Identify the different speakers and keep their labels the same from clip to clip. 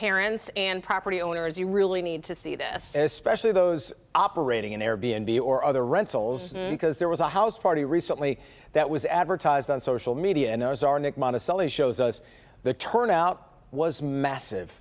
Speaker 1: parents and property owners, you really need to see this.
Speaker 2: Especially those operating an Airbnb or other rentals, because there was a house party recently that was advertised on social media. And as our Nick Monticelli shows us, the turnout was massive.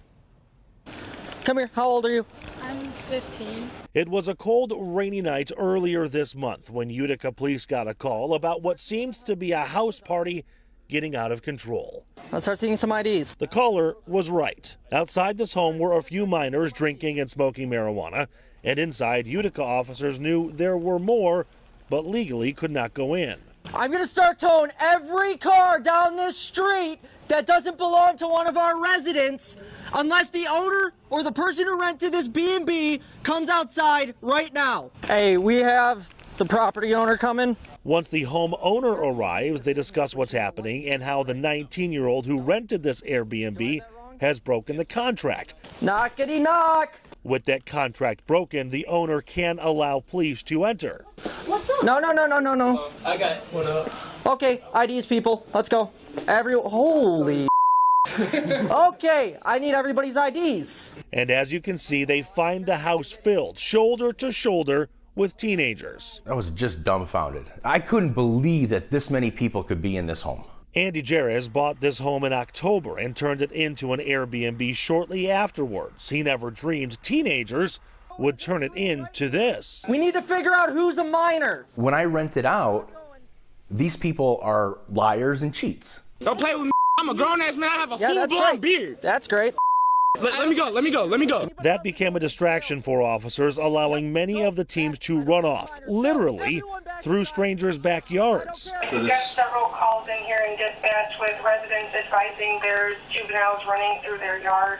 Speaker 3: Come here, how old are you?
Speaker 4: I'm 15.
Speaker 5: It was a cold, rainy night earlier this month when Utica police got a call about what seemed to be a house party getting out of control.
Speaker 3: Let's start seeing some IDs.
Speaker 5: The caller was right. Outside this home were a few minors drinking and smoking marijuana, and inside, Utica officers knew there were more, but legally could not go in.
Speaker 3: I'm gonna start towing every car down this street that doesn't belong to one of our residents unless the owner or the person who rented this B&B comes outside right now. Hey, we have the property owner coming.
Speaker 5: Once the homeowner arrives, they discuss what's happening and how the 19-year-old who rented this Airbnb has broken the contract.
Speaker 3: Knockety knock.
Speaker 5: With that contract broken, the owner can allow police to enter.
Speaker 3: What's up? No.
Speaker 6: I got one up.
Speaker 3: Okay, IDs, people. Let's go. Holy. Okay, I need everybody's IDs.
Speaker 5: And as you can see, they find the house filled shoulder to shoulder with teenagers.
Speaker 7: I was just dumbfounded. I couldn't believe that this many people could be in this home.
Speaker 5: Andy Jerez bought this home in October and turned it into an Airbnb shortly afterwards. He never dreamed teenagers would turn it into this.
Speaker 3: We need to figure out who's a minor.
Speaker 7: When I rent it out, these people are liars and cheats.
Speaker 6: Don't play with me. I'm a grown-ass man. I have a full-blown beard.
Speaker 3: That's great.
Speaker 6: Let me go.
Speaker 5: That became a distraction for officers, allowing many of the teams to run off, literally, through strangers' backyards.
Speaker 8: We've got several calls in here in dispatch with residents advising there's juveniles running through their yard.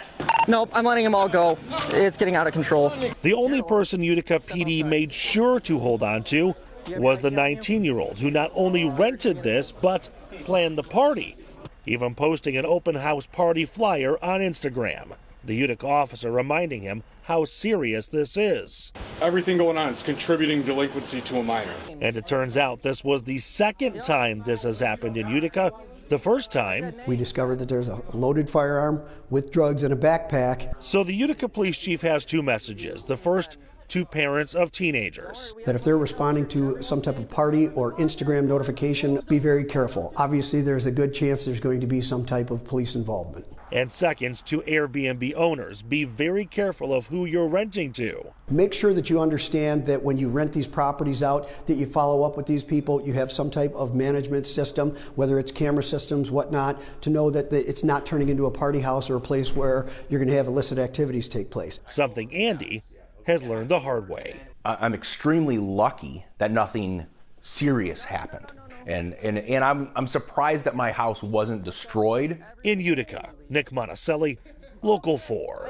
Speaker 3: Nope, I'm letting them all go. It's getting out of control.
Speaker 5: The only person Utica PD made sure to hold on to was the 19-year-old, who not only rented this, but planned the party, even posting an open house party flyer on Instagram. The Utica officer reminding him how serious this is.
Speaker 9: Everything going on is contributing delinquency to a minor.
Speaker 5: And it turns out this was the second time this has happened in Utica. The first time,
Speaker 10: we discovered that there's a loaded firearm with drugs in a backpack.
Speaker 5: So the Utica police chief has two messages. The first, to parents of teenagers.
Speaker 10: That if they're responding to some type of party or Instagram notification, be very careful. Obviously, there's a good chance there's going to be some type of police involvement.
Speaker 5: And second, to Airbnb owners, be very careful of who you're renting to.
Speaker 10: Make sure that you understand that when you rent these properties out, that you follow up with these people, you have some type of management system, whether it's camera systems, whatnot, to know that it's not turning into a party house or a place where you're going to have illicit activities take place.
Speaker 5: Something Andy has learned the hard way.
Speaker 7: I'm extremely lucky that nothing serious happened. And I'm surprised that my house wasn't destroyed.
Speaker 5: In Utica, Nick Monticelli, Local 4.